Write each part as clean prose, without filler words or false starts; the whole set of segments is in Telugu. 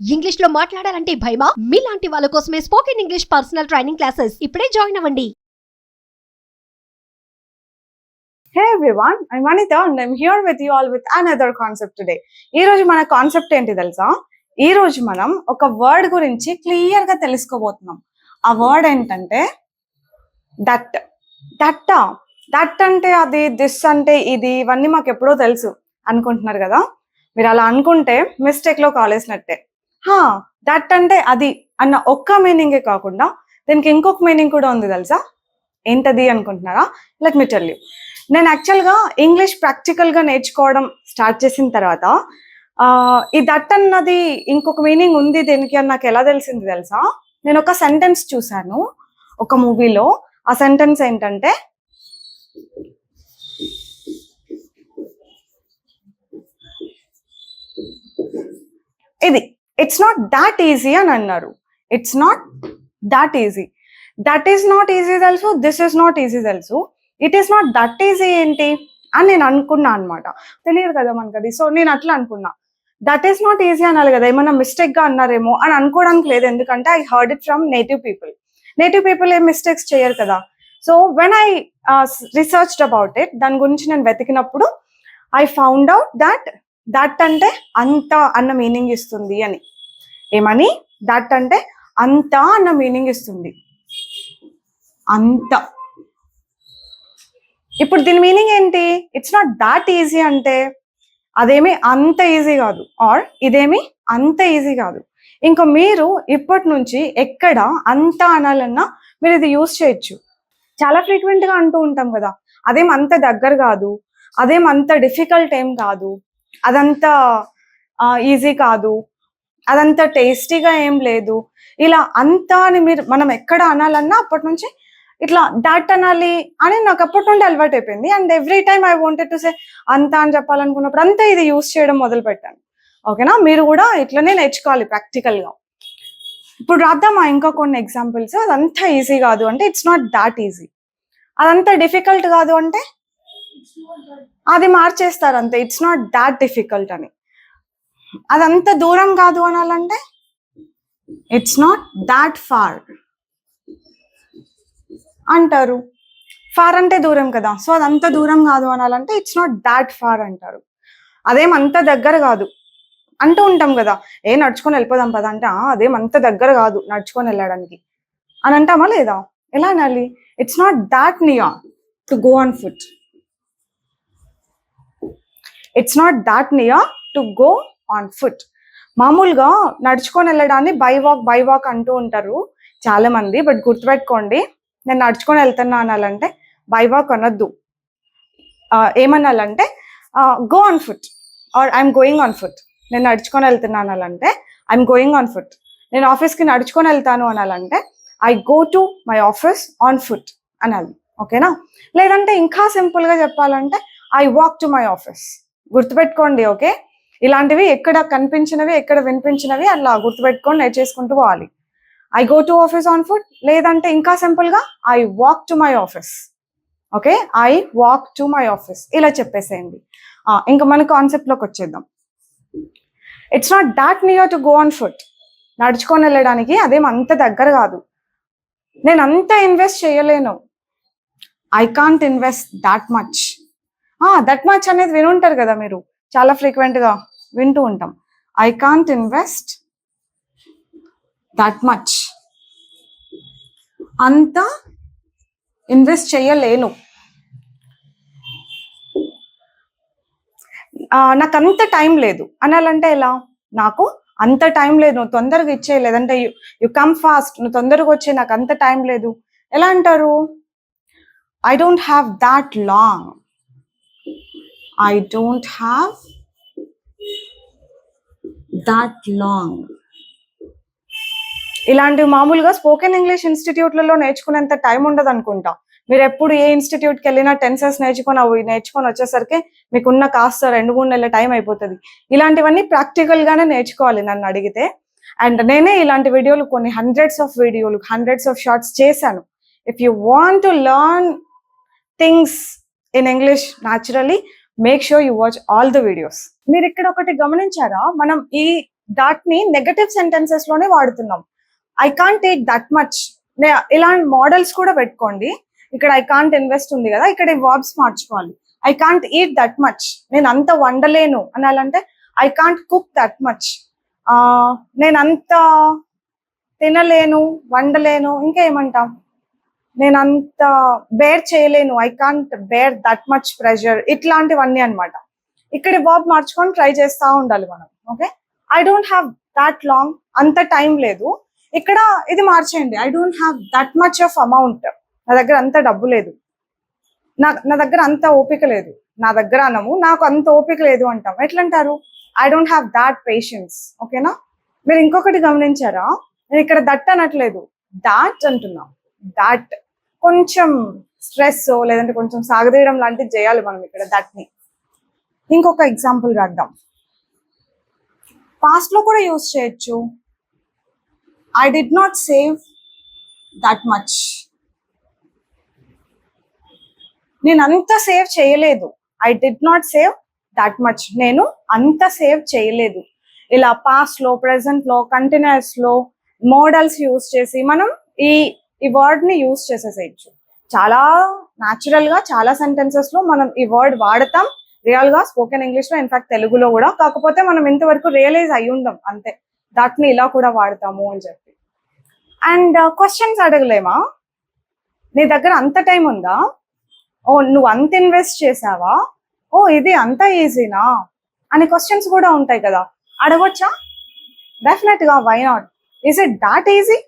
ఇంగ్లీష్ లో మాట్లాడాలంటే భయమా? మీలాంటి వాళ్ళ కోసమే spoken English personal training classes ఇప్పుడే జాయిన్ అవ్వండి. Hey everyone, I'm Anita and I'm here with you all with another concept today. ఈ రోజు మన కాన్సెప్ట్ ఏంటి తెలుసా? ఈ రోజు మనం ఒక వర్డ్ గురించి క్లియర్ గా తెలుసుకోబోతున్నాం. ఆ వర్డ్ ఏంటంటే దట్. దట్ అంటే అది, దిస్ అంటే ఇది, ఇవన్నీ మాకు ఎప్పుడో తెలుసు అనుకుంటున్నారు కదా. మీరు అలా అనుకుంటే మిస్టేక్ లో కాలేసినట్టే. దట్ అంటే అది అన్న ఒక్క మీనింగే కాకుండా దీనికి ఇంకొక మీనింగ్ కూడా ఉంది తెలుసా? ఏంటది అనుకుంటున్నారా? Let me tell you. నేను యాక్చువల్గా ఇంగ్లీష్ ప్రాక్టికల్గా నేర్చుకోవడం స్టార్ట్ చేసిన తర్వాత ఈ దట్ అన్నది ఇంకొక మీనింగ్ ఉంది దీనికి అని నాకు ఎలా తెలిసింది తెలుసా? నేను ఒక సెంటెన్స్ చూశాను ఒక మూవీలో. ఆ సెంటెన్స్ ఏంటంటే, ఇది ఇట్స్ నాట్ దాట్ ఈజీ అని అన్నారు. It's not that easy. That is not easy తెలుసు, దిస్ ఈస్ నాట్ ఈజీ తెలుసు, it is not that easy ఏంటి అని నేను అనుకున్నా అనమాట. తెలియదు కదా మనకు అది. సో నేను అట్లా అనుకున్నా, దట్ ఈస్ నాట్ ఈజీ అనాలి కదా, ఏమన్నా మిస్టేక్ గా అన్నారేమో అని అనుకోవడానికి లేదు. ఎందుకంటే I heard it from native people. Native people ఏం మిస్టేక్స్ చేయరు కదా. So when I researched about it, దాని గురించి నేను వెతికినప్పుడు ఐ ఫౌండ్ అవుట్ దట్ అంటే అంత అన్న మీనింగ్ ఇస్తుంది అని. ఏమని? దట్ అంటే అంత అన్న మీనింగ్ ఇస్తుంది. అంత. ఇప్పుడు దీని మీనింగ్ ఏంటి? ఇట్స్ నాట్ దాట్ ఈజీ అంటే అదేమి అంత ఈజీ కాదు, ఆర్ ఇదేమి అంత ఈజీ కాదు. ఇంకా మీరు ఇప్పటి నుంచి ఎక్కడ అంత అనాలన్నా మీరు ఇది యూజ్ చేయొచ్చు. చాలా ఫ్రీక్వెంట్ గా అంటూ ఉంటాం కదా, అదేం అంత దగ్గర కాదు, అదేం అంత డిఫికల్ట్ ఏం కాదు, అదంతా ఈజీ కాదు, అదంతా టేస్టీగా ఏం లేదు. ఇలా అంత అని మనం ఎక్కడ అనాలన్నా అప్పటి నుంచి ఇట్లా దాట్ అనాలి అని నాకు అప్పటి నుండి అలవాటు అయిపోయింది. And every time I wanted to say అంత అని చెప్పాలనుకున్నప్పుడు అంతా ఇది యూజ్ చేయడం మొదలు పెట్టాను. ఓకేనా? మీరు కూడా ఇట్లనే నేర్చుకోవాలి ప్రాక్టికల్ గా. ఇప్పుడు రాద్దామా ఇంకా కొన్ని ఎగ్జాంపుల్స్. అదంతా ఈజీ కాదు అంటే ఇట్స్ నాట్ దాట్ ఈజీ. అదంతా డిఫికల్ట్ కాదు అంటే అది మార్చేస్తారు అంతే, ఇట్స్ నాట్ దాట్ డిఫికల్ట్ అని. అదంత దూరం కాదు అనాలంటే ఇట్స్ నాట్ దాట్ ఫార్ అంటారు. ఫార్ అంటే దూరం కదా, సో అదంత దూరం కాదు అనాలంటే ఇట్స్ నాట్ దాట్ ఫార్ అంటారు. అదేం అంత దగ్గర కాదు అంటూ ఉంటాం కదా, నడుచుకొని వెళ్ళిపోదాం పదా అంటే అదేం అంత దగ్గర కాదు నడుచుకొని వెళ్ళడానికి అని అంటామా లేదా? ఎలా అనాలి? It's not that near to go on foot. It's not that near to go on foot. మామూలుగా నడుచుకొని వెళ్ళడాన్ని బై వాక్ అంటూ ఉంటారు చాలా మంది. బట్ గుర్తుపెట్టుకోండి, నేను నడుచుకొని వెళ్తున్నా అనాలంటే బై వాక్ అనొద్దు. ఏమనాలంటే go on foot or I'm going on foot. నేను నడుచుకొని వెళ్తున్నా అనాలంటే ఐఎమ్ గోయింగ్ ఆన్ ఫుట్. నేను ఆఫీస్కి నడుచుకొని వెళ్తాను అనాలంటే I go to my office on foot అనాలి. ఓకేనా? లేదంటే ఇంకా సింపుల్గా చెప్పాలంటే I walk to my office. గుర్తుపెట్టుకోండి. ఓకే? ఇలాంటివి ఎక్కడ కనిపించినవి, ఎక్కడ వినిపించినవి అలా గుర్తుపెట్టుకొని నేర్చేసుకుంటూ పోవాలి. I go to office on foot, లేదంటే ఇంకా సింపుల్గా I walk to my office. Okay? I walk to my office ఇలా చెప్పేసేయండి. ఇంకా మన కాన్సెప్ట్లోకి వచ్చేద్దాం. It's not that near to go on foot. నడుచుకొని వెళ్ళడానికి అదేం అంత దగ్గర కాదు. నేను అంత ఇన్వెస్ట్ చేయలేను. I can't invest that much. That much అనేది వినుంటారు కదా మీరు, చాలా ఫ్రీక్వెంట్గా వింటూ ఉంటాం. I can't invest that much. అంత ఇన్వెస్ట్ చేయలేను. నాకు అంత టైం లేదు అనాలంటే ఎలా? నాకు అంత టైం లేదు, నువ్వు తొందరగా ఇచ్చే, లేదంటే యు కమ్ ఫాస్ట్, నువ్వు తొందరగా వచ్చే, నాకు అంత టైం లేదు. ఎలా అంటారు? I don't have that long. I don't have that long. ఇలాంటివి మామూలుగా స్పోకెన్ ఇంగ్లీష్ ఇన్స్టిట్యూట్లలో నేర్చుకునేంత టైం ఉండదు అనుకుంటా. మీరు ఎప్పుడు ఏ ఇన్స్టిట్యూట్కి వెళ్ళినా టెన్సెస్ నేర్చుకొని వచ్చేసరికి మీకున్న కాస్త 2-3 నెలల టైం అయిపోతుంది. ఇలాంటివన్నీ ప్రాక్టికల్గానే నేర్చుకోవాలి నన్ను అడిగితే. అండ్ నేనే ఇలాంటి వీడియోలు కొన్ని హండ్రెడ్స్ ఆఫ్ షార్ట్స్ చేశాను. If you want to learn things in English naturally, make sure you watch all the videos. మీరు ఇక్కడ ఒకటి గమనించారా? మనం ఈ దాట్ ని నెగటివ్ సెంటెన్సెస్ లోనే వాడుతున్నాం. I can't take that much. ఇలాంటి మోడల్స్ కూడా పెట్టుకోండి. ఇక్కడ ఐ కాంట్ ఇన్వెస్ట్ ఉంది కదా, ఇక్కడ వర్బ్స్ మార్చుకోవాలి. I can't eat that much, నేను అంత వండలేను అనాలంటే I can't cook that much. నేను అంత తినలేను, వండలేను, ఇంకా ఏమంటాం, నేను అంత బేర్ చేయలేను, I can't bear that much pressure. ఇట్లాంటివన్నీ అనమాట. ఇక్కడ వర్బ్ మార్చుకొని ట్రై చేస్తూ ఉండాలి మనం. Okay, I don't have that long, అంత టైం లేదు. ఇక్కడ ఇది మార్చేయండి, I don't have that much of amount, నా దగ్గర అంత డబ్బు లేదు, నా దగ్గర అంత ఓపిక లేదు. నా దగ్గర అనము, నాకు అంత ఓపిక లేదు అంటాం. ఎట్లా అంటారు? I don't have that patience. ఓకేనా? మీరు ఇంకొకటి గమనించారా, నేను ఇక్కడ దట్ అనట్లేదు, దాట్ అంటున్నా. దాట్ కొంచెం స్ట్రెస్ లేదంటే కొంచెం సాగదీయడం లాంటిది చేయాలి మనం ఇక్కడ దట్ ని. ఇంకొక ఎగ్జాంపుల్ రాద్దాం. పాస్ట్ లో కూడా యూజ్ చేయొచ్చు. I did not save that much, నేను అంత సేవ్ చేయలేదు. I did not save that much, నేను అంత సేవ్ చేయలేదు. ఇలా పాస్ట్ లో, ప్రెసెంట్ లో, కంటిన్యూస్ లో మోడల్స్ యూజ్ చేసి మనం ఈ వర్డ్ ని యూజ్ చేసేసేయచ్చు. చాలా న్యాచురల్ గా చాలా సెంటెన్సెస్ లో మనం ఈ వర్డ్ వాడతాం, రియల్ గా స్పోకెన్ ఇంగ్లీష్ లో, ఇన్ఫాక్ట్ తెలుగులో కూడా. కాకపోతే మనం ఇంతవరకు రియలైజ్ అయ్యి ఉందాం అంతే, దాటిని ఇలా కూడా వాడతాము అని చెప్పి. అండ్ క్వశ్చన్స్ అడగలేమా? నీ దగ్గర అంత టైం ఉందా? ఓ, నువ్వు అంత ఇన్వెస్ట్ చేసావా? ఓ, ఇది అంత ఈజీనా అనే క్వశ్చన్స్ కూడా ఉంటాయి కదా, అడగొచ్చా? డెఫినెట్ గా, why not? Is it that easy?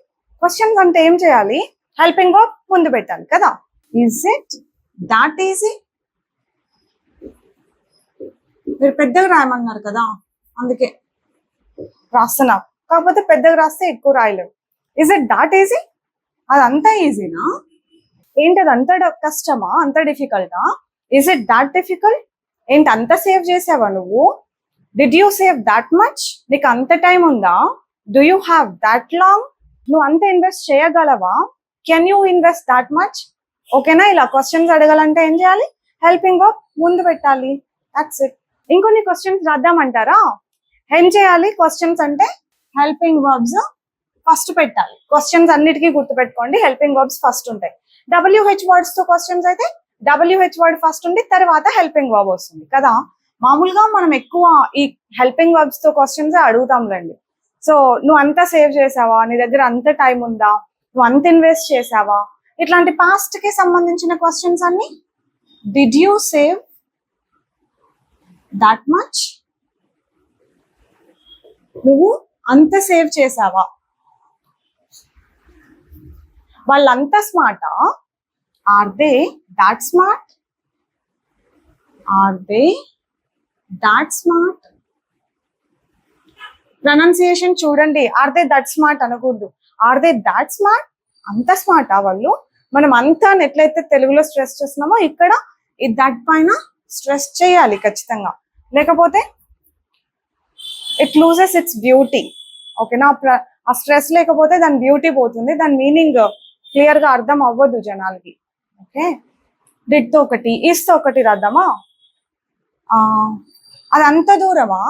Questions అంటే ఏం చేయాలి? హెల్పింగ్ వర్బ్ ముందు పెట్టాలి కదా. Is it that easy? మీరు పెద్దగా రాయమన్నారు కదా, అందుకే రాస్తున్నా. కాకపోతే పెద్దగా రాస్తే ఎక్కువ రాయలేవు. Is it that easy? అది అంత ఈజీనా? ఏంటి అది అంత కష్టమా, అంత డిఫికల్టా? Is it that difficult? ఏంటి అంత సేవ్ చేసావా నువ్వు? Did you save that much? నీకు అంత టైం ఉందా? Do you have that long? నువ్వు అంత ఇన్వెస్ట్ చేయగలవా? Can you invest that much? ఓకేనా? ఇలా క్వశ్చన్స్ అడగాలంటే ఏం చేయాలి? హెల్పింగ్ వర్బ్ ముందు పెట్టాలి. That's it. ఇంకొన్ని క్వశ్చన్స్ రాద్దామంటారా? ఏం చేయాలి? క్వశ్చన్స్ అంటే హెల్పింగ్ వర్బ్స్ ఫస్ట్ పెట్టాలి. క్వశ్చన్స్ అన్నిటికీ గుర్తుపెట్టుకోండి, హెల్పింగ్ వర్బ్స్ ఫస్ట్ ఉంటాయి. WH వర్డ్స్ తో క్వశ్చన్స్ అయితే WH వర్డ్ ఫస్ట్ ఉంది, తర్వాత హెల్పింగ్ వర్బ్ వస్తుంది కదా. మామూలుగా మనం ఎక్కువ ఈ హెల్పింగ్ వర్బ్స్ తో క్వశ్చన్స్ అడుగుతాంలేండి. సో నువ్వు అంతా సేవ్ చేసావా? నీ దగ్గర అంత టైం ఉందా? నువ్వు అంత ఇన్వెస్ట్ చేసావా? ఇట్లాంటి పాస్ట్ కి సంబంధించిన క్వశ్చన్స్ అన్ని did you save that much? నువ్వు అంత సేవ్ చేసావా? వాళ్ళంతా స్మార్టా? Are they that smart? Are they that smart? Pronunciation చూడండి, ఆర్ దే దట్ స్మార్ట్ అనకూడదు, ఆర్ దే దాట్ స్మార్ట్? అంత స్మార్టా వాళ్ళు? మనం అంతా ఎట్లయితే తెలుగులో స్ట్రెస్ చేస్తున్నామో ఇక్కడ ఈ దట్ పైన స్ట్రెస్ చేయాలి ఖచ్చితంగా, లేకపోతే ఇట్ లూజెస్ ఇట్స్ బ్యూటీ. ఓకేనా? ఆ స్ట్రెస్ లేకపోతే దాని బ్యూటీ పోతుంది, దాని మీనింగ్ క్లియర్ గా అర్థం అవ్వదు జనాలకి. ఓకే, డిడ్ తో ఒకటి, ఈస్ తో ఒకటి రాద్దామా? అది అంత దూరమా?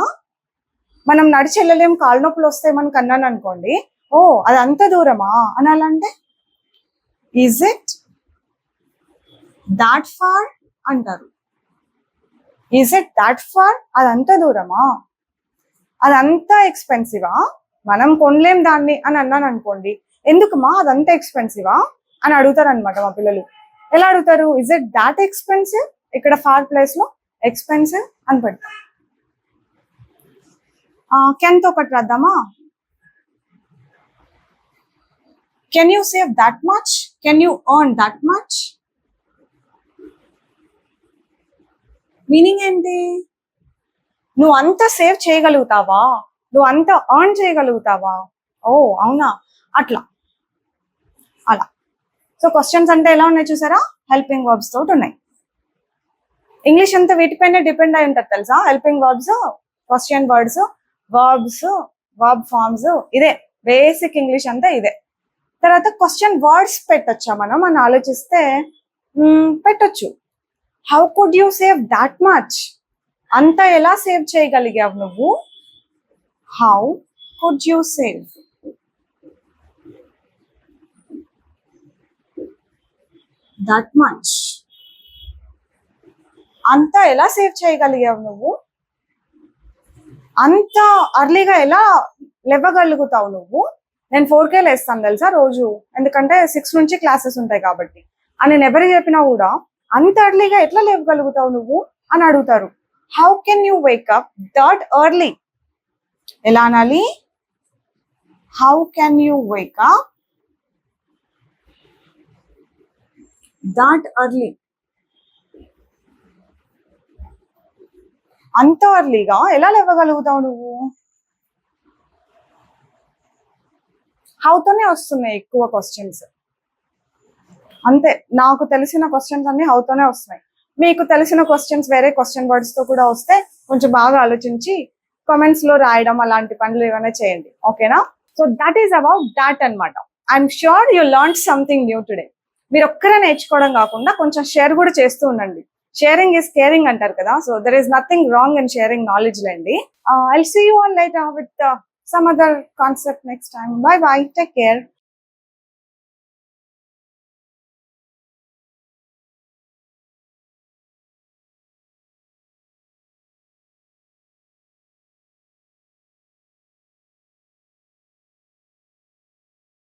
మనం నడిచి వెళ్ళలేం, కాళ్ళ నొప్పులు వస్తాయి మనకు అన్నాను అనుకోండి, ఓ అది అంత దూరమా అనాలంటే ఈజ్ ఇట్ దాట్ ఫార్ అంటారు. Is it that far? అది అంత దూరమా? అదంతా ఎక్స్పెన్సివా? మనం కొనలేం దాన్ని అని అన్నాను అనుకోండి, ఎందుకుమా అదంతా ఎక్స్పెన్సివా అని అడుగుతారు అనమాట మా పిల్లలు. ఎలా అడుగుతారు? Is it that expensive? ఇక్కడ ఫార్ ప్లేస్ లో ఎక్స్పెన్సివ్ అని పెడతాం. కెన్ తో ఒకటి రాద్దామా? Can you save that much? Can you earn that much? Meaning ఏంటి? నువ్వు అంత సేవ్ చేయగలుగుతావా? నువ్వు అంత ఎర్న్ చేయగలుగుతావా? ఓ అవునా, అట్లా అలా. సో క్వశ్చన్స్ అంటే ఎలా ఉన్నాయి చూసారా? హెల్పింగ్ వర్బ్స్ తోటి ఉన్నాయి. ఇంగ్లీష్ అంతా వీటిపైనే డిపెండ్ అయి ఉంటుంది తెలుసా? Helping verbs, question words, verbs, verb forms, ఇదే బేసిక్ ఇంగ్లీష్ అంతా ఇదే. తర్వాత క్వశ్చన్ వర్డ్స్ పెట్టొచ్చా మనం అని ఆలోచిస్తే పెట్టొచ్చు. How could you save that much? అంతా ఎలా సేవ్ చేయగలిగావు నువ్వు? How could you save that much? అంత ఎలా సేవ్ చేయగలిగావు నువ్వు? అంత అర్లీగా ఎలా లేవగలుగుతావు నువ్వు? నేను 4K లేస్తాను తెలుసా రోజు, ఎందుకంటే 6 నుంచి క్లాసెస్ ఉంటాయి కాబట్టి అని నేను ఎవరు చెప్పినా కూడా అంత అర్లీగా ఎట్లా లేవగలుగుతావు నువ్వు అని అడుగుతారు. How can you wake up that early? ఎలా అనాలి? How can you wake up that early? అంత అర్లీగా ఎలా లేవగలుగుతావు నువ్వు? హౌతోనే వస్తున్నాయి ఎక్కువ క్వశ్చన్స్. అంతే, నాకు తెలిసిన క్వశ్చన్స్ అన్ని హౌతోనే వస్తున్నాయి. మీకు తెలిసిన క్వశ్చన్స్ వేరే క్వశ్చన్ వర్డ్స్ తో కూడా వస్తే కొంచెం బాగా ఆలోచించి కామెంట్స్ లో రాయడం అలాంటి పనులు ఏమైనా చేయండి, ఓకేనా? So that is about that అనమాట. I'm sure you learn something new today. మీరు ఒక్కరే నేర్చుకోవడం కాకుండా కొంచెం షేర్ కూడా చేస్తూ ఉండండి. షేరింగ్ ఈస్ కేరింగ్ అంటారు కదా, so there is nothing wrong in sharing knowledge లేండి. I'll see you all later with some other concept next time. Bye bye. Take care.